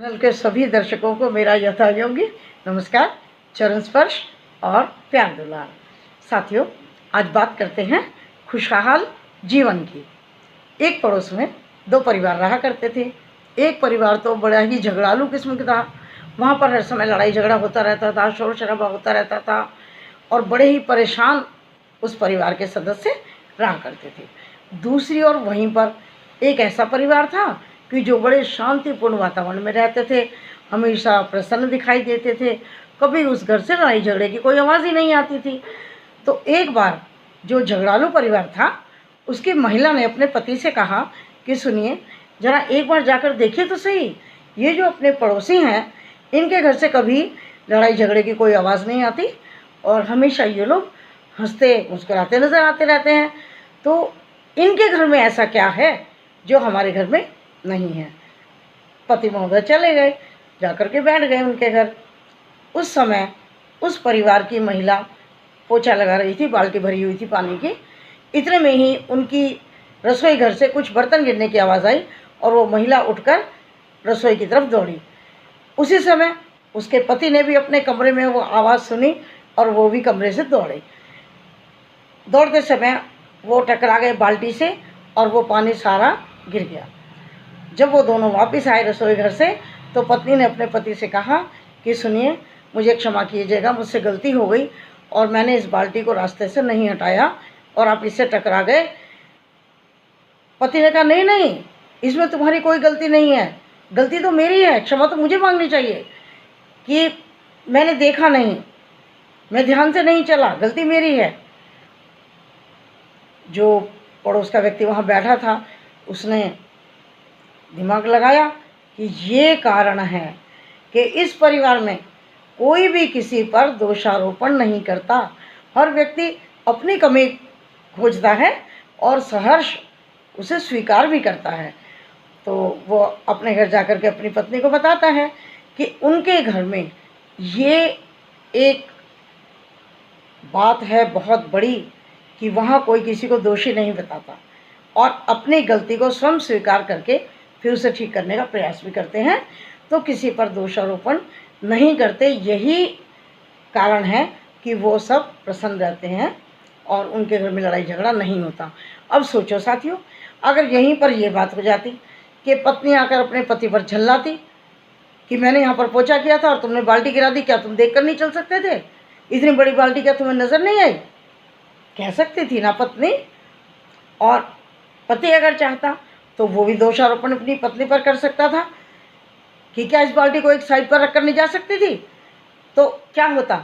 Channel के सभी दर्शकों को मेरा यथायोग्य नमस्कार, चरण स्पर्श और प्यार दुलार। साथियों, आज बात करते हैं खुशहाल जीवन की। एक पड़ोस में दो परिवार रहा करते थे। एक परिवार तो बड़ा ही झगड़ालू किस्म का था। वहाँ पर हर समय लड़ाई झगड़ा होता रहता था, शोर शराबा होता रहता था और बड़े ही परेशान उस परिवार के सदस्य रहा करते थे। दूसरी ओर वहीं पर एक ऐसा परिवार था कि जो बड़े शांतिपूर्ण वातावरण में रहते थे, हमेशा प्रसन्न दिखाई देते थे। कभी उस घर से लड़ाई झगड़े की कोई आवाज़ ही नहीं आती थी। तो एक बार जो झगड़ालू परिवार था, उसकी महिला ने अपने पति से कहा कि सुनिए, ज़रा एक बार जाकर देखिए तो सही, ये जो अपने पड़ोसी हैं, इनके घर से कभी लड़ाई झगड़े की कोई आवाज़ नहीं आती और हमेशा ये लोग हंसते मुस्कुराते नज़र आते रहते हैं। तो इनके घर में ऐसा क्या है जो हमारे घर में नहीं है। पति महोदय चले गए, जाकर के बैठ गए उनके घर। उस समय उस परिवार की महिला पोछा लगा रही थी, बाल्टी भरी हुई थी पानी की। इतने में ही उनकी रसोई घर से कुछ बर्तन गिरने की आवाज़ आई और वो महिला उठकर रसोई की तरफ दौड़ी। उसी समय उसके पति ने भी अपने कमरे में वो आवाज़ सुनी और वो भी कमरे से दौड़े। दौड़ते समय वो टकरा गए बाल्टी से और वो पानी सारा गिर गया। जब वो दोनों वापस आए रसोई घर से, तो पत्नी ने अपने पति से कहा कि सुनिए, मुझे क्षमा कीजिएगा, मुझसे गलती हो गई और मैंने इस बाल्टी को रास्ते से नहीं हटाया और आप इससे टकरा गए। पति ने कहा नहीं नहीं, इसमें तुम्हारी कोई गलती नहीं है, गलती तो मेरी है, क्षमा तो मुझे मांगनी चाहिए कि मैंने देखा नहीं, मैं ध्यान से नहीं चला, गलती मेरी है। जो पड़ोस का व्यक्ति वहाँ बैठा था, उसने दिमाग लगाया कि ये कारण है कि इस परिवार में कोई भी किसी पर दोषारोपण नहीं करता। हर व्यक्ति अपनी कमी खोजता है और सहर्ष उसे स्वीकार भी करता है। तो वो अपने घर जाकर के अपनी पत्नी को बताता है कि उनके घर में ये एक बात है बहुत बड़ी कि वहाँ कोई किसी को दोषी नहीं बताता और अपनी गलती को स्वयं स्वीकार करके फिर उसे ठीक करने का प्रयास भी करते हैं। तो किसी पर दोषारोपण नहीं करते। यही कारण है कि वो सब प्रसन्न रहते हैं और उनके घर में लड़ाई झगड़ा नहीं होता। अब सोचो साथियों, अगर यहीं पर ये बात हो जाती कि पत्नी आकर अपने पति पर झल्लाती कि मैंने यहाँ पर पोछा किया था और तुमने बाल्टी गिरा दी, क्या तुम देख कर नहीं चल सकते थे? इतनी बड़ी बाल्टी क्या तुम्हें नज़र नहीं आई? कह सकती थी ना पत्नी। और पति अगर चाहता तो वो भी दोषारोपण अपनी पत्नी पर कर सकता था कि क्या इस बाल्टी को एक साइड पर रखकर नहीं जा सकती थी? तो क्या होता,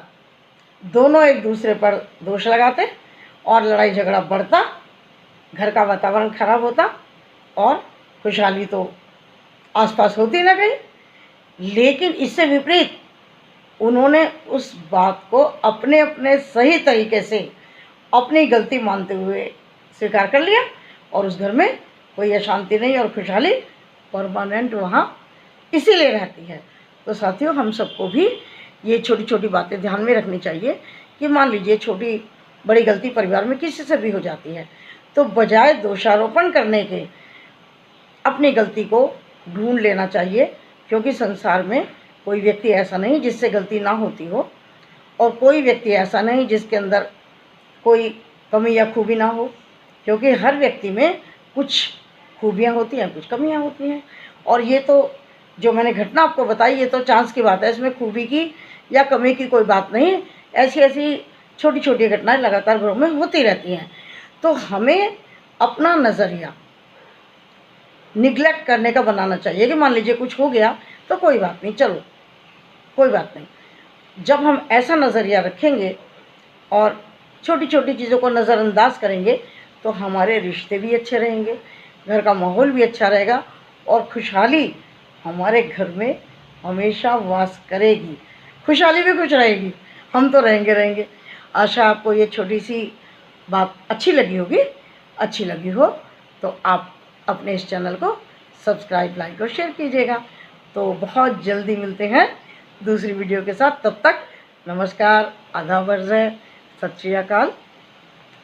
दोनों एक दूसरे पर दोष लगाते और लड़ाई झगड़ा बढ़ता, घर का वातावरण खराब होता और खुशहाली तो आसपास होती ना कहीं। लेकिन इससे विपरीत उन्होंने उस बात को अपने अपने सही तरीके से अपनी गलती मानते हुए स्वीकार कर लिया और उस घर में कोई अशांति नहीं और खुशहाली परमानेंट वहाँ इसीलिए रहती है। तो साथियों, हम सबको भी ये छोटी छोटी बातें ध्यान में रखनी चाहिए कि मान लीजिए छोटी बड़ी गलती परिवार में किसी से भी हो जाती है, तो बजाय दोषारोपण करने के अपनी गलती को ढूंढ लेना चाहिए, क्योंकि संसार में कोई व्यक्ति ऐसा नहीं जिससे गलती ना होती हो और कोई व्यक्ति ऐसा नहीं जिसके अंदर कोई कमी या खूबी ना हो, क्योंकि हर व्यक्ति में कुछ खूबियाँ होती हैं, कुछ कमियाँ होती हैं। और ये तो जो मैंने घटना आपको बताई, ये तो चांस की बात है, इसमें खूबी की या कमी की कोई बात नहीं। ऐसी ऐसी छोटी छोटी घटनाएं लगातार घरों में होती रहती हैं। तो हमें अपना नज़रिया निगलेक्ट करने का बनाना चाहिए कि मान लीजिए कुछ हो गया तो कोई बात नहीं, चलो कोई बात नहीं। जब हम ऐसा नज़रिया रखेंगे और छोटी छोटी चीज़ों को नज़रअंदाज करेंगे तो हमारे रिश्ते भी अच्छे रहेंगे, घर का माहौल भी अच्छा रहेगा और खुशहाली हमारे घर में हमेशा वास करेगी। खुशहाली भी खुश रहेगी, हम तो रहेंगे। आशा आपको ये छोटी सी बात अच्छी लगी होगी। अच्छी लगी हो तो आप अपने इस चैनल को सब्सक्राइब, लाइक और शेयर कीजिएगा। तो बहुत जल्दी मिलते हैं दूसरी वीडियो के साथ। तब तक नमस्कार, आदाब, अर्ज़ है, सत श्री अकाल।